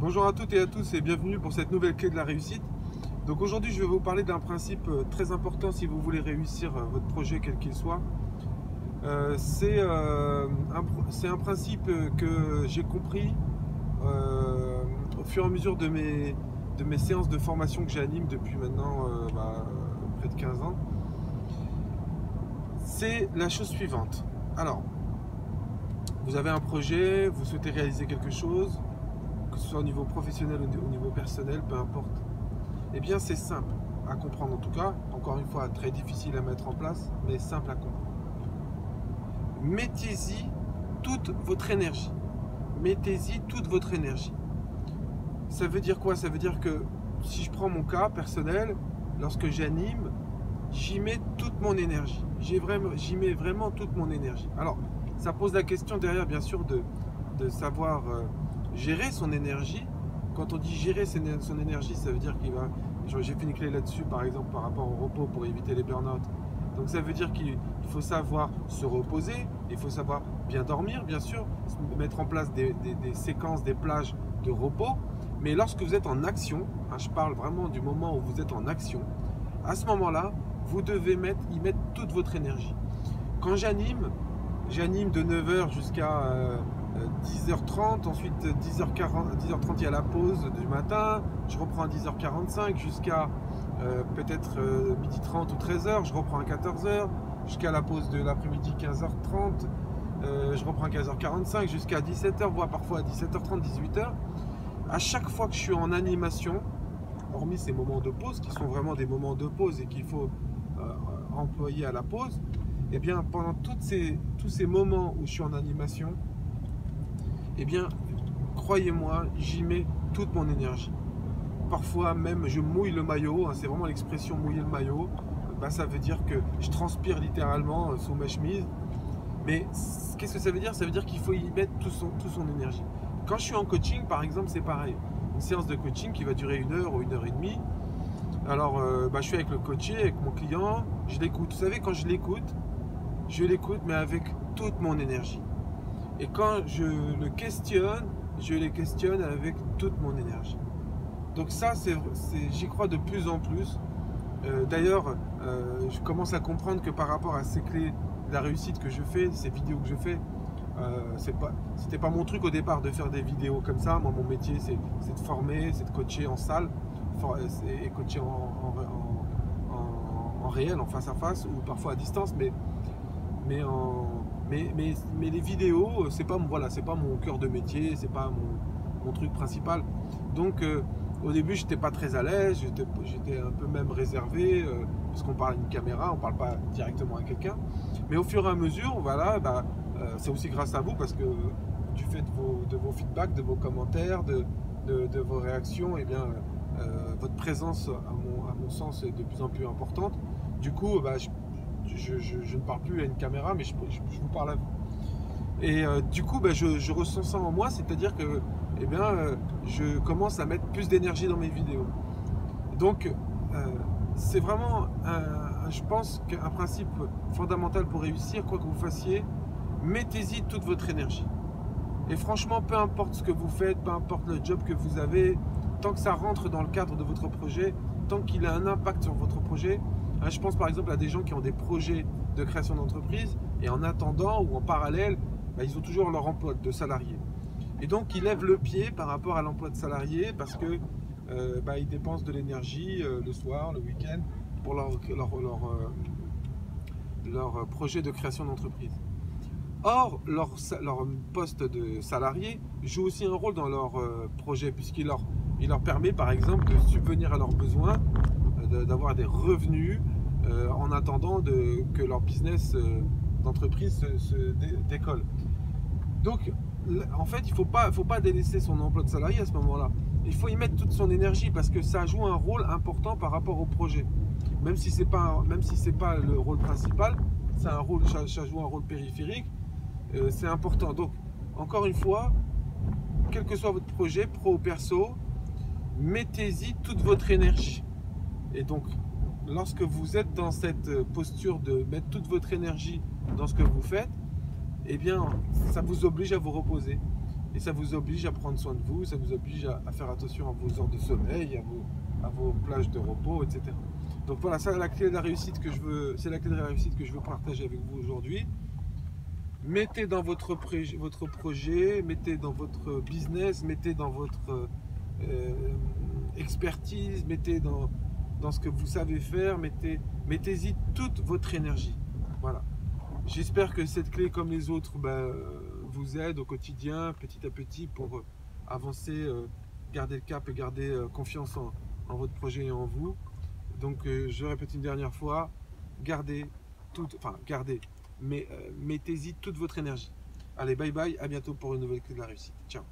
Bonjour à toutes et à tous et bienvenue pour cette nouvelle clé de la réussite. Donc aujourd'hui je vais vous parler d'un principe très important si vous voulez réussir votre projet quel qu'il soit. C'est un principe que j'ai compris au fur et à mesure de mes séances de formation que j'anime depuis maintenant près de 15 ans. C'est la chose suivante. Alors, vous avez un projet, vous souhaitez réaliser quelque chose, que ce soit au niveau professionnel ou au niveau personnel, peu importe. Eh bien, c'est simple à comprendre en tout cas. Encore une fois, très difficile à mettre en place, mais simple à comprendre. Mettez-y toute votre énergie. Mettez-y toute votre énergie. Ça veut dire quoi? Ça veut dire que si je prends mon cas personnel, lorsque j'anime, j'y mets toute mon énergie. J'y mets vraiment toute mon énergie. Alors, ça pose la question derrière, bien sûr, de savoir gérer son énergie. Quand on dit gérer son énergie, ça veut dire qu'il va... J'ai fait une clé là-dessus, par exemple, par rapport au repos pour éviter les burn-out. Donc ça veut dire qu'il faut savoir se reposer, il faut savoir bien dormir, bien sûr, mettre en place des séquences, des plages de repos. Mais lorsque vous êtes en action, je parle vraiment du moment où vous êtes en action, à ce moment-là, vous devez y mettre toute votre énergie. Quand j'anime de 9h jusqu'à 10h30, ensuite 10h30 il y a la pause du matin, je reprends à 10h45 jusqu'à peut-être 12h30 ou 13h, je reprends à 14h, jusqu'à la pause de l'après-midi 15h30, je reprends à 15h45 jusqu'à 17h, voire parfois à 17h30, 18h. À chaque fois que je suis en animation, hormis ces moments de pause qui sont vraiment des moments de pause et qu'il faut employer à la pause, et bien pendant tous ces moments où je suis en animation, et bien croyez-moi, j'y mets toute mon énergie. Parfois même je mouille le maillot, c'est vraiment l'expression mouiller le maillot, ça veut dire que je transpire littéralement sous ma chemise. Mais qu'est-ce que ça veut dire? Ça veut dire qu'il faut y mettre toute son énergie. Quand je suis en coaching par exemple, c'est pareil. Une séance de coaching qui va durer 1 heure ou 1h30. Alors je suis avec le coaché, avec mon client, je l'écoute. Vous savez, quand je l'écoute mais avec toute mon énergie. Et quand je le questionne avec toute mon énergie. Donc ça, j'y crois de plus en plus. D'ailleurs, je commence à comprendre que par rapport à ces clés de la réussite que je fais, ces vidéos que je fais, c'était pas mon truc au départ de faire des vidéos comme ça. Moi, mon métier, c'est de former, c'est de coacher en salle et coacher en réel, en face à face ou parfois à distance, mais les vidéos, c'est pas mon cœur de métier, c'est pas mon truc principal. Donc au début j'étais pas très à l'aise, j'étais un peu même réservé parce qu'on parle à une caméra, on parle pas directement à quelqu'un. Mais au fur et à mesure, c'est aussi grâce à vous parce que du fait de vos feedbacks, de vos commentaires, de vos réactions, et bien votre présence à mon sens est de plus en plus importante. Du coup, je ne parle plus à une caméra, mais je vous parle à vous. Et du coup, je ressens ça en moi, c'est-à-dire que je commence à mettre plus d'énergie dans mes vidéos. Donc, c'est vraiment, je pense qu'un principe fondamental pour réussir, quoi que vous fassiez, mettez-y toute votre énergie. Et franchement, peu importe ce que vous faites, peu importe le job que vous avez, tant que ça rentre dans le cadre de votre projet, tant qu'il a un impact sur votre projet. Je pense par exemple à des gens qui ont des projets de création d'entreprise et en attendant ou en parallèle, ils ont toujours leur emploi de salarié. Et donc ils lèvent le pied par rapport à l'emploi de salarié parce que ils dépensent de l'énergie le soir, le week-end pour leur projet de création d'entreprise. Or, leur poste de salarié joue aussi un rôle dans leur projet puisqu'il leur permet par exemple de subvenir à leurs besoins, d'avoir des revenus en attendant que leur business d'entreprise se décolle. Donc, en fait, il ne faut pas délaisser son emploi de salarié à ce moment-là. Il faut y mettre toute son énergie parce que ça joue un rôle important par rapport au projet. Même si c'est pas le rôle principal, ça joue un rôle périphérique. C'est important. Donc, encore une fois, quel que soit votre projet, pro ou perso, mettez-y toute votre énergie. Et donc, lorsque vous êtes dans cette posture de mettre toute votre énergie dans ce que vous faites, eh bien, ça vous oblige à vous reposer. Et ça vous oblige à prendre soin de vous, ça vous oblige à faire attention à vos heures de sommeil, à vos plages de repos, etc. Donc voilà, ça, la clé de la réussite que je veux, c'est la clé de la réussite que je veux partager avec vous aujourd'hui. Mettez dans votre projet, mettez dans votre business, mettez dans votre expertise, mettez dans ce que vous savez faire, mettez-y toute votre énergie. Voilà. J'espère que cette clé, comme les autres, vous aide au quotidien, petit à petit, pour avancer, garder le cap et garder confiance en votre projet et en vous. Donc, je répète une dernière fois, mettez-y toute votre énergie. Allez, bye bye, à bientôt pour une nouvelle clé de la réussite. Ciao.